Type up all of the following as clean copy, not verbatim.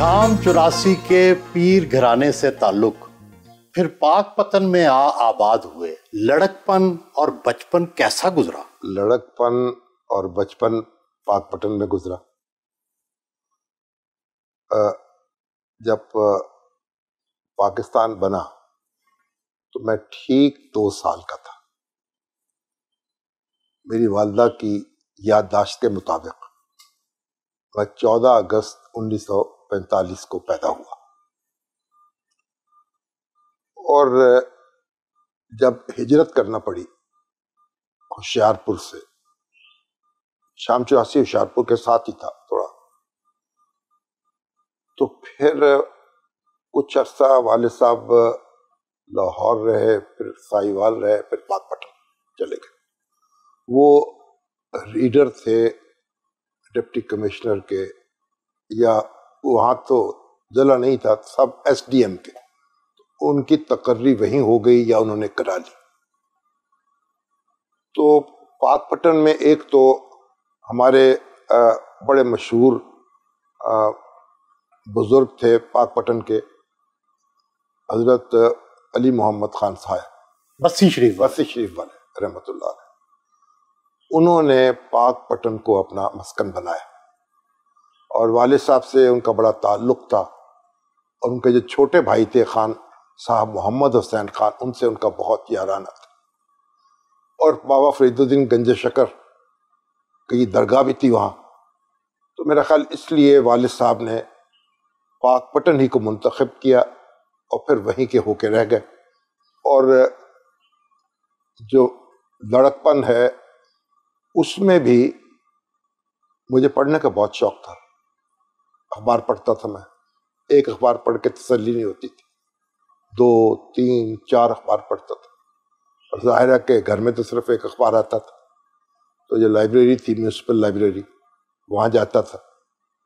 शाम 84 के पीर घराने से ताल्लुक, फिर पाक पतन में आबाद हुए। लड़कपन और बचपन कैसा गुजरा? लड़कपन और बचपन पाक पतन में गुजरा। जब पाकिस्तान बना तो मैं ठीक 2 साल का था। मेरी वालिदा की याददाश्त के मुताबिक मैं 14 अगस्त 1945 को पैदा हुआ, और जब हिजरत करना पड़ी होशियारपुर से, शाम 84 होशियारपुर के साथ ही था थोड़ा, तो फिर कुछ अरसा वालिद साहब लाहौर रहे, फिर साहिवाल रहे, फिर पाकपटन चले गए। वो रीडर थे डिप्टी कमिश्नर के, या वहाँ तो जिला नहीं था, सब SDM के, उनकी तकर्री वहीं हो गई या उन्होंने करा ली। तो पाकपटन में एक तो हमारे बड़े मशहूर बुजुर्ग थे पाकपटन के, हजरत अली मोहम्मद खान साहब, बस्सी शरीफ वाले रहमतुल्लाह अलैह। उन्होंने पाकपटन को अपना मस्कन बनाया, और वालिद साहब से उनका बड़ा ताल्लुक था, और उनके जो छोटे भाई थे खान साहब मोहम्मद हुसैन खान, उनसे उनका बहुत याराना था। और बाबा फरीदुद्दीन गंज शकर की दरगाह भी थी वहाँ। तो मेरा ख्याल इसलिए वालिद साहब ने पाकपटन ही को मुंतखब किया, और फिर वहीं के होके रह गए। और जो लड़कपन है उसमें भी मुझे पढ़ने का बहुत शौक था। अखबार पढ़ता था मैं, एक अखबार पढ़ के तसल्ली नहीं होती थी, 2, 3, 4 अखबार पढ़ता था। और ज़ाहिर है कि घर में तो सिर्फ एक अखबार आता था, तो जो लाइब्रेरी थी म्यूनसिपल लाइब्रेरी, वहाँ जाता था,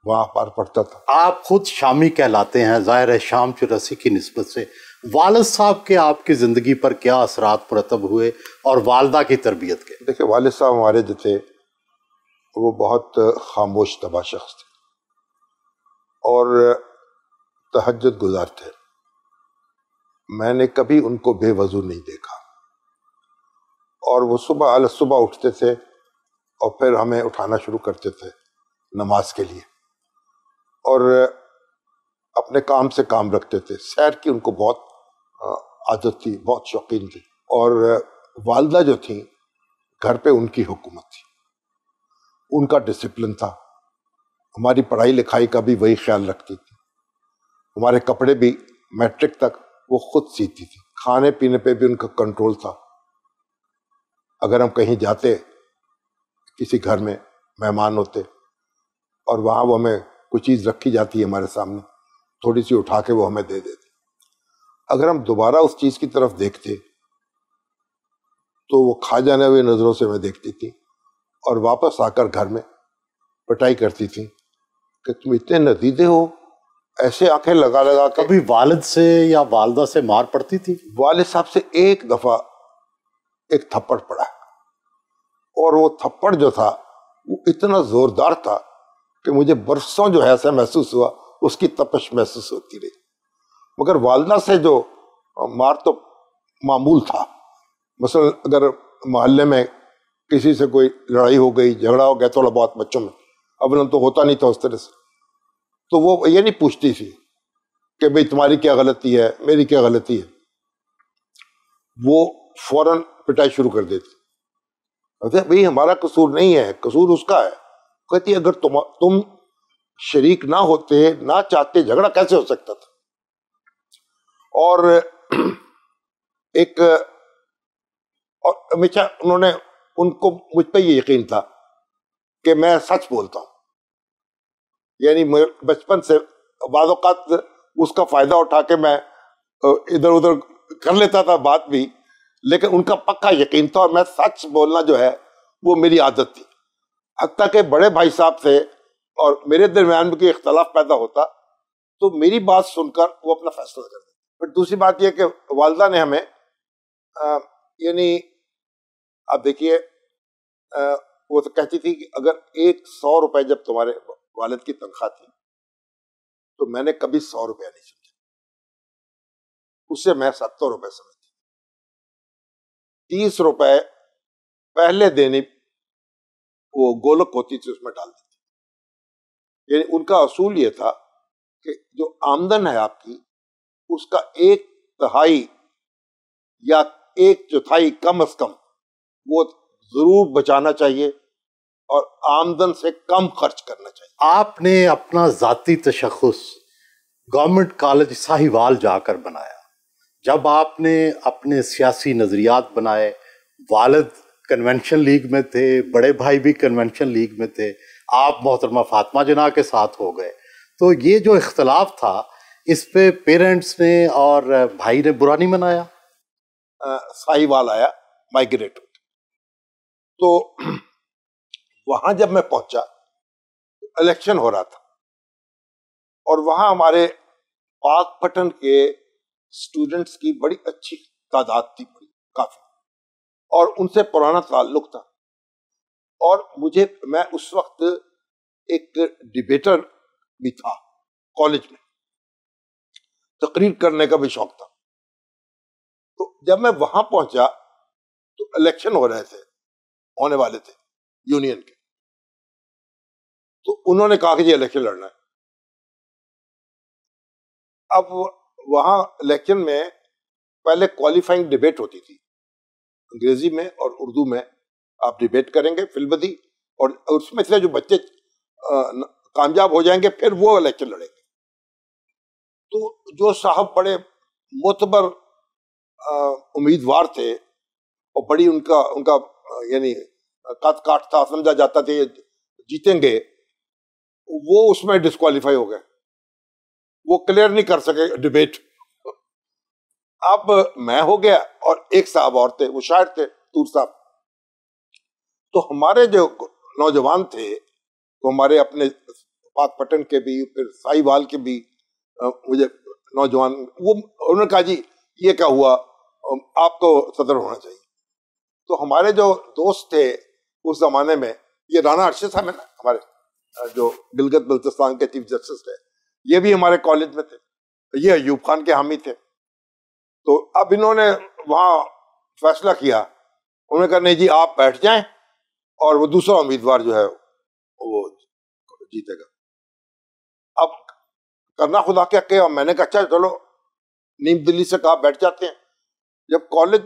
वहाँ अखबार पढ़ता था। आप खुद शामी कहलाते हैं, ज़ाहिर है शाम 84 की निस्बत से वालिद साहब के आपकी ज़िंदगी पर क्या असरात मुरतब हुए, और वालिदा की तरबियत के? देखिए, वालिद साहब हमारे जो थे वो बहुत खामोश तबा शख्स थे, और तहज्जुद गुजार थे। मैंने कभी उनको बेवजू नहीं देखा, और वो सुबह उठते थे और फिर हमें उठाना शुरू करते थे नमाज के लिए, और अपने काम से काम रखते थे। सैर की उनको बहुत आदत थी, बहुत शौकीन थी। और वालिदा जो थी, घर पे उनकी हुकूमत थी, उनका डिसिप्लिन था। हमारी पढ़ाई लिखाई का भी वही ख्याल रखती थी। हमारे कपड़े भी मैट्रिक तक वो खुद सीती थी। खाने पीने पे भी उनका कंट्रोल था। अगर हम कहीं जाते, किसी घर में मेहमान होते, और वहाँ वो हमें कुछ चीज़ रखी जाती है हमारे सामने, थोड़ी सी उठा के वो हमें दे देते। अगर हम दोबारा उस चीज़ की तरफ देखते तो वो खा जाने हुए नज़रों से हमें देखती थी, और वापस आकर घर में पिटाई करती थी कि तुम इतने नदीदे हो, ऐसे आंखें लगा लगा के। कभी वालिद से या वालिदा से मार पड़ती थी? वालिद साहब से एक दफा एक थप्पड़ पड़ा, और वो थप्पड़ जो था वो इतना जोरदार था कि मुझे बरसों जो है ऐसा महसूस हुआ, उसकी तपश महसूस होती रही। मगर वालिदा से जो मार तो मामूल था। मसलन अगर मोहल्ले में किसी से कोई लड़ाई हो गई, झगड़ा हो गया थोड़ा बहुत बच्चों में, अवलन तो होता नहीं था उस तरह से, तो वो ये नहीं पूछती थी कि भाई तुम्हारी क्या गलती है, मेरी क्या गलती है। वो फौरन पिटाई शुरू कर देती। कहते भाई हमारा कसूर नहीं है, कसूर उसका है। कहती अगर तुम शरीक ना होते, ना चाहते, झगड़ा कैसे हो सकता था। और हमेशा उनको मुझ पर ये यकीन था कि मैं सच बोलता हूँ। यानी बचपन से बाज़ औक़ात उसका फायदा उठा के मैं इधर उधर कर लेता था बात भी, लेकिन उनका पक्का यकीन था, और मैं सच बोलना जो है वो मेरी आदत थी। हत्ता के बड़े भाई साहब से और मेरे दरमियान में कोई इख्तलाफ पैदा होता तो मेरी बात सुनकर वो अपना फैसला कर देते। फिर दूसरी बात यह कि वालिदा ने हमें यानी आप देखिए, वो तो कहती थी कि अगर 100 रुपए जब तुम्हारे वालिद की तनख्वाह थी تو میں نے کبھی 100 روپیہ نہیں سمجھا، اسے میں 70 روپے سمجھتا، 30 روپے پہلے دینے وہ گولک ہوتی تھی اس میں ڈال دیتی، یعنی ان کا اصول یہ تھا کہ جو آمدن ہے آپ کی اس کا 1/3 یا 1/4 کم از کم وہ ضرور بچانا چاہیے اور آمدن سے کم خرچ کرنا چاہیے۔ آپ نے اپنا ذاتی تشخص گورنمنٹ کالج ساہیوال جا کر بنایا۔ جب آپ نے اپنے سیاسی نظریات بنائے، والد کنونشن لیگ میں تھے، بڑے بھائی بھی کنونشن لیگ میں تھے، آپ محترمہ فاطمہ جناح کے ساتھ ہو گئے، تو یہ جو اختلاف تھا اس پہ پیرنٹس نے اور بھائی نے برا نہیں منایا؟ ساہیوال آیا مائگریٹ ہوتے، تو وہاں جب میں پہنچا الیکشن ہو رہا تھا، اور وہاں ہمارے پاک پٹن کے اسٹوڈنٹس کی بڑی اچھی تعداد تھی، بڑی کافی، اور ان سے پرانا تعلق تھا، اور میں اس وقت ایک ڈیبیٹر بھی تھا، کالج میں تقریر کرنے کا بھی شوق تھا۔ تو جب میں وہاں پہنچا تو الیکشن ہونے والے تھے یونین کے، تو انہوں نے کہا کہ یہ الیکشن لڑنا ہے۔ اب وہاں الیکشن میں پہلے کوالیفائنگ ڈیبیٹ ہوتی تھی، انگریزی میں اور اردو میں آپ ڈیبیٹ کریں گے فی البدی، اور اس میں سے جو بچے کامیاب ہو جائیں گے پھر وہ الیکشن لڑیں گے۔ تو جو صاحب بڑے معتبر امیدوار تھے اور بڑی ان کا یعنی قد کاٹ تھا، سمجھا جاتا تھا جیتیں گے، وہ اس میں ڈسکوالیفائی ہو گئے، وہ کلیئر نہیں کر سکے ڈیبیٹ۔ اب میں ہو گیا اور ایک صاحب اور تھے، وہ شاعر تھے، تور صاحب۔ تو ہمارے جو نوجوان تھے، وہ ہمارے اپنے پاک پٹن کے بھی، پھر ساہیوال کے بھی مجھے نوجوان، انہوں نے کہا جی یہ کیا ہوا، آپ کو صدر ہونا چاہیے۔ تو ہمارے جو دوست تھے اس زمانے میں، یہ رانا ارشد صاحب ہے نا، ہمارے جو گلگت بلتستان کے چیف جسٹس تھے، یہ بھی ہمارے کالج میں تھے، یہ ایوب خان کے حامی تھے۔ تو اب انہوں نے وہاں فیصلہ کیا، انہوں نے کہا نہیں جی آپ بیٹھ جائیں اور وہ دوسرا امیدوار جو ہے وہ جیتے گا۔ اب کرنا خدا کیا کہ میں نے کہا اچھا چلو، نیم دلی سے کہا بیٹھ جاتے ہیں۔ جب کالج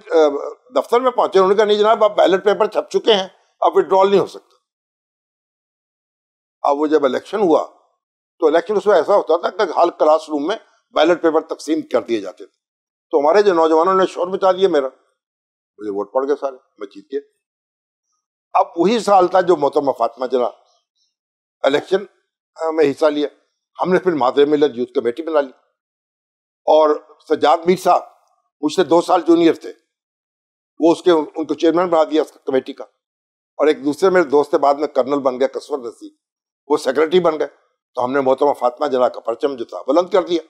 دفتر میں پہنچے، انہوں نے کہا نہیں جناب اب بیلٹ پیپر چھپ چکے ہیں، اب وڈرال نہیں ہو سکتا۔ اب وہ جب الیکشن ہوا تو الیکشن اس میں ایسا ہوتا تھا کہ ہر کلاس روم میں بیلٹ پیپر تقسیم کر دیے جاتے تھے، تو ہمارے جو نوجوانوں نے شور مچا دیا، مجھے ووٹ پڑ گئے سارے، میں جیت گیا۔ اب وہی سال تھا جو محترمہ فاطمہ جناح الیکشن میں حصہ لیا، ہم نے پھر مادر ملت یوتھ کمیٹی بنا لی، اور سجاد میر صاحب مجھ سے 2 سال جونیئر تھے، وہ ان کو چیئرمین بنا دیا اس کمیٹی کا، اور ایک دوسرے میرے دوست بعد میں کرنل بن گیا کسور رسی، وہ سیکرٹری بن گئے۔ تو ہم نے محترمہ فاطمہ جناح کا پرچم جو تھا بلند کر دیا،